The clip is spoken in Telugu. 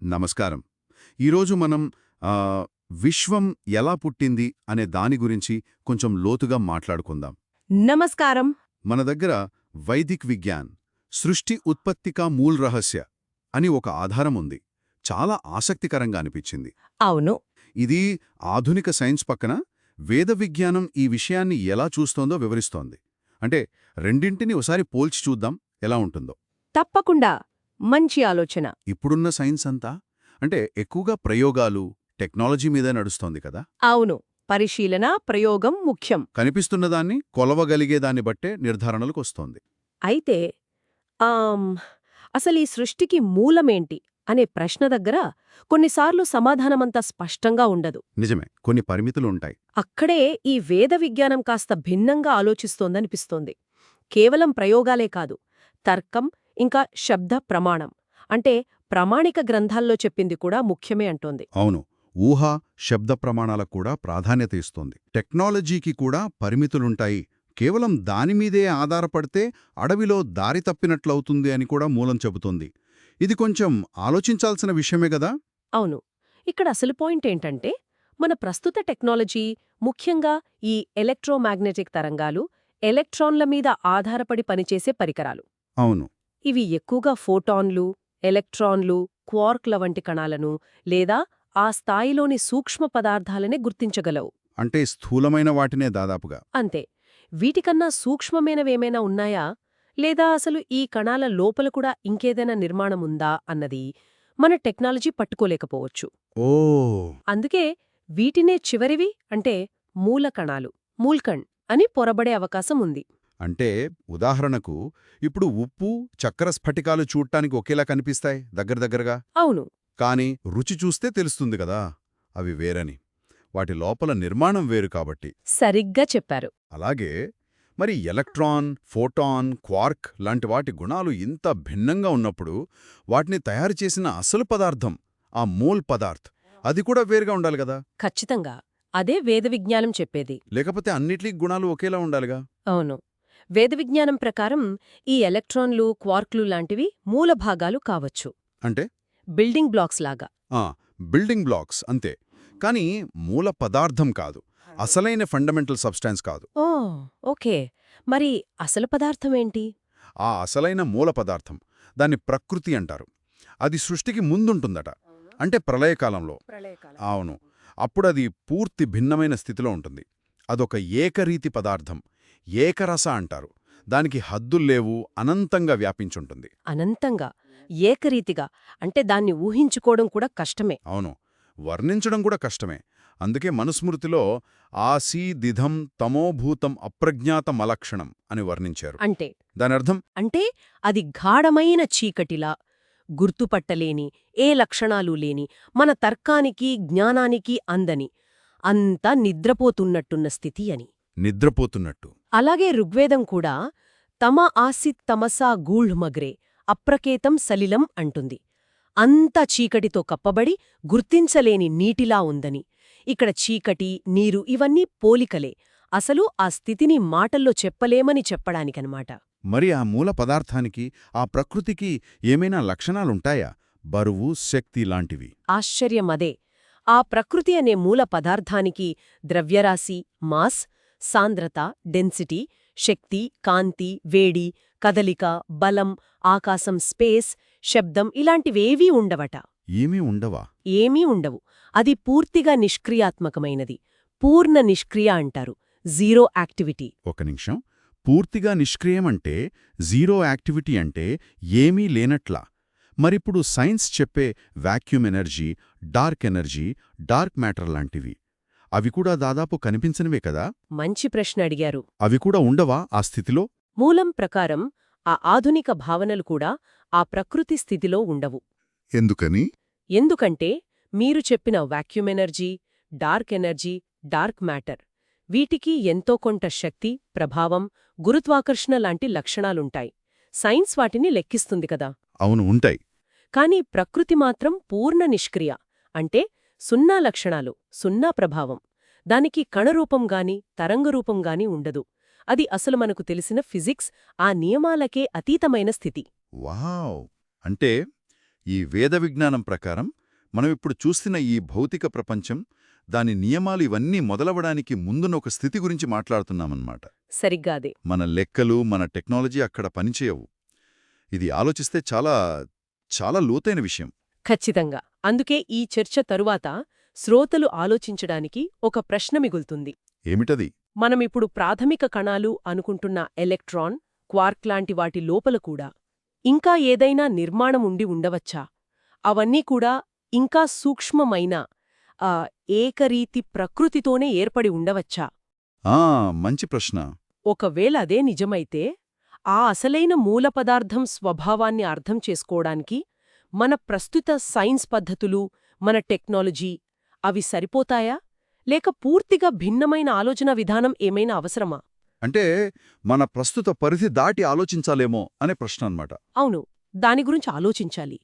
నమస్కారం. ఈరోజు మనం విశ్వం ఎలా పుట్టింది అనే దాని గురించి కొంచెం లోతుగా మాట్లాడుకుందాం. నమస్కారం. మన దగ్గర వైదిక్ విజ్ఞాన్ సృష్టి ఉత్పత్తికా మూల్ రహస్య అని ఒక ఆధారం ఉంది. చాలా ఆసక్తికరంగా అనిపించింది. అవును. ఇది ఆధునిక సైన్స్ పక్కన వేద విజ్ఞానం ఈ విషయాన్ని ఎలా చూస్తోందో వివరిస్తోంది. అంటే రెండింటిని ఒకసారి పోల్చి చూద్దాం ఎలా ఉంటుందో. తప్పకుండా. మంచి ఆలోచన. ఇప్పుడున్న సైన్స్ అంతా అంటే ఎక్కువగా ప్రయోగాలు, టెక్నాలజీ మీదే నడుస్తోంది కదా. అవును. పరిశీలన, ప్రయోగం ముఖ్యం. కనిపిస్తున్నదాన్ని కొలవగలిగేదాన్ని బట్టే నిర్ధారణలకు వస్తోంది. అయితే ఆమ్, అసలీ సృష్టికి మూలమేంటి అనే ప్రశ్న దగ్గర కొన్నిసార్లు సమాధానమంత స్పష్టంగా ఉండదు. నిజమే, కొన్ని పరిమితులుంటాయి. అక్కడే ఈ వేద విజ్ఞానం కాస్త భిన్నంగా ఆలోచిస్తోందనిపిస్తోంది. కేవలం ప్రయోగాలే కాదు, తర్కం ఇంకా శబ్ద ప్రమాణం అంటే ప్రామాణిక గ్రంథాల్లో చెప్పింది కూడా ముఖ్యమే అంటోంది. అవును, ఊహ, శబ్ద ప్రమాణాలకు కూడా ప్రాధాన్యత ఇస్తోంది. టెక్నాలజీకి కూడా పరిమితులుంటాయి. కేవలం దానిమీదే ఆధారపడితే అడవిలో దారి తప్పినట్లవుతుంది అని కూడా మూలం చెబుతోంది. ఇది కొంచెం ఆలోచించాల్సిన విషయమే గదా. అవును. ఇక్కడ అసలు పాయింట్ ఏంటంటే, మన ప్రస్తుత టెక్నాలజీ, ముఖ్యంగా ఈ ఎలక్ట్రోమాగ్నెటిక్ తరంగాలు, ఎలక్ట్రాన్ల మీద ఆధారపడి పనిచేసే పరికరాలు. అవును. ఇవి ఎక్కువగా ఫోటాన్లు, ఎలక్ట్రాన్లు, క్వార్క్ల వంటి కణాలను లేదా ఆ స్థాయిలోని సూక్ష్మ పదార్థాలనే గుర్తించగలవు. అంటే స్థూలమైన వాటినే దాదాపుగా. అంతే. వీటికన్నా సూక్ష్మమైనవేమైనా ఉన్నాయా, లేదా అసలు ఈ కణాల లోపల కూడా ఇంకేదైనా నిర్మాణముందా అన్నది మన టెక్నాలజీ పట్టుకోలేకపోవచ్చు. ఓ. అందుకే వీటినే చివరివి అంటే మూల కణాలు, మూల్కణ్ అని పొరబడే అవకాశం ఉంది. అంటే ఉదాహరణకు ఇప్పుడు ఉప్పు, చక్కెర స్ఫటికాలు చూడ్డానికి ఒకేలా కనిపిస్తాయి దగ్గరగా. అవును. కాని రుచి చూస్తే తెలుస్తుంది కదా అవి వేరని. వాటి లోపల నిర్మాణం వేరు కాబట్టి. సరిగ్గా చెప్పారు. అలాగే మరి ఎలక్ట్రాన్, ఫోటాన్, క్వార్క్ లాంటి వాటి గుణాలు ఇంత భిన్నంగా ఉన్నప్పుడు వాటిని తయారు చేసిన అసలు పదార్థం, ఆ మూల్ పదార్థ్, అది కూడా వేరుగా ఉండాలి కదా. ఖచ్చితంగా. అదే వేద విజ్ఞానం చెప్పేది. లేకపోతే అన్నిటికీ గుణాలు ఒకేలా ఉండాలిగా. అవును. వేద విజ్ఞానం ప్రకారం ఈ ఎలక్ట్రాన్లు, క్వార్క్లు లాంటివి మూల భాగాలు కావచ్చు. అంటే బిల్డింగ్ బ్లాక్స్ లాగా. బిల్డింగ్ బ్లాక్స్ అంతే. కానీ మూల పదార్థం కాదు, అసలైన ఫండమెంటల్ సబ్స్టాన్స్ కాదు. ఓ, ఓకే. మరి అసలు పదార్థమేంటి? ఆ అసలైన మూల పదార్థం, దాన్ని ప్రకృతి అంటారు. అది సృష్టికి ముందుంటుందట, అంటే ప్రళయకాలంలో. అవును, అప్పుడది పూర్తి భిన్నమైన స్థితిలో ఉంటుంది. అదొక ఏకరీతి పదార్థం, ఏకరస అంటారు. దానికి హద్దుల్లేవు, అనంతంగా వ్యాపించుంటుంది. అనంతంగా, ఏకరీతిగా అంటే దాన్ని ఊహించుకోవడం కూడా కష్టమే. అవును, వర్ణించడం కూడా కష్టమే. అందుకే మనుస్మృతిలో ఆసీదిధం తమోభూతం అప్రజ్ఞాతమలక్షణం అని వర్ణించారు. అంటే దానర్థం అంటే అది గాఢమైన చీకటిలా, గుర్తుపట్టలేని, ఏ లక్షణాలు లేని, మన తర్కానికి, జ్ఞానానికి అందని, అంతా నిద్రపోతున్నట్టున్న స్థితి అని. నిద్రపోతున్నట్టు. అలాగే ఋగ్వేదం కూడా తమ ఆసిత్ తమసా గూఢ్మగ్రే అప్రకేతం సలిలం అంటుంది. అంత చీకటితో కప్పబడి గుర్తించలేని నీటిలా ఉందని. ఇక్కడ చీకటి, నీరు ఇవన్నీ పోలికలే, అసలు ఆ స్థితిని మాటల్లో చెప్పలేమని చెప్పడానికనమాట. మరి ఆ మూల పదార్థానికి, ఆ ప్రకృతికి ఏమైనా లక్షణాలుంటాయా? బరువు, శక్తి లాంటివి? ఆశ్చర్యమదే. ఆ ప్రకృతి అనే మూల పదార్థానికి ద్రవ్యరాశి, మాస్, సాంద్రత, డెన్సిటీ, శక్తి, కాంతి, వేడి, కదలిక, బలం, ఆకాశం, స్పేస్, శబ్దం ఇలాంటివేవీ ఉండవట. ఏమీ ఉండవా? ఏమీ ఉండవు. అది పూర్తిగా నిష్క్రియాత్మకమైనది. పూర్ణ నిష్క్రియ అంటారు. Zero activity. ఒక నిమిషం. పూర్తిగా నిష్క్రియమంటే, జీరో యాక్టివిటీ అంటే ఏమీ లేనట్లా. మరిప్పుడు సైన్స్ చెప్పే vacuum energy, dark energy, dark matter లాంటివి, అవి కూడా దాదాపు కనిపించనివే కదా. మంచి ప్రశ్న అడిగారు. అవి కూడా ఉండవా ఆ స్థితిలో? మూలం ప్రకారం ఆ ఆధునిక భావనలు కూడా ఆ ప్రకృతి స్థితిలో ఉండవు. ఎందుకని? ఎందుకంటే మీరు చెప్పిన vacuum energy, dark energy, dark matter వీటికి ఎంతో కొంత శక్తి, ప్రభావం, గురుత్వాకర్షణ లాంటి లక్షణాలుంటాయి. సైన్స్ వాటిని లెక్కిస్తుంది కదా. అవును, ఉంటాయి. కాని ప్రకృతి మాత్రం పూర్ణ నిష్క్రియ. అంటే సున్నా లక్షణాలు, సున్నా ప్రభావం. దానికి కణరూపంగాని, తరంగరూపంగాని ఉండదు. అది అసలు మనకు తెలిసిన ఫిజిక్స్, ఆ నియమాలకే అతీతమైన స్థితి. వావ్! అంటే ఈ వేద విజ్ఞానం ప్రకారం మనం ఇప్పుడు చూస్తున్న ఈ భౌతిక ప్రపంచం, దాని నియమాలు ఇవన్నీ మొదలవడానికి ముందున్న ఒక స్థితి గురించి మాట్లాడుతున్నామన్నమాట. సరిగ్గా అదే. మన లెక్కలు, మన టెక్నాలజీ అక్కడ పనిచేయవు. ఇది ఆలోచిస్తే చాలా చాలా లోతైన విషయం. ఖచ్చితంగా. అందుకే ఈ చర్చ తరువాత శ్రోతలు ఆలోచించడానికి ఒక ప్రశ్న మిగులుతుంది. ఏమిటది? మనమిప్పుడు ప్రాథమిక కణాలు అనుకుంటున్న ఎలక్ట్రాన్, క్వార్క్ లాంటి వాటి లోపల కూడా ఇంకా ఏదైనా నిర్మాణం ఉండి ఉండవచ్చా? అవన్నీ కూడా ఇంకా సూక్ష్మమైన ఏకరీతి ప్రకృతితోనే ఏర్పడి ఉండవచ్చా? మంచి ప్రశ్న. ఒకవేళ అదే నిజమైతే, ఆ అసలైన మూల పదార్థం స్వభావాన్ని అర్థం చేసుకోవడానికి మన ప్రస్తుత సైన్స్ పద్ధతులు, మన టెక్నాలజీ అవి సరిపోతాయా? లేక పూర్తిగా భిన్నమైన ఆలోచనా విధానం ఏమైనా అవసరమా? అంటే మన ప్రస్తుత పరిధి దాటి ఆలోచించాలేమో అనే ప్రశ్న అన్నమాట. అవును, దాని గురించి ఆలోచించాలి.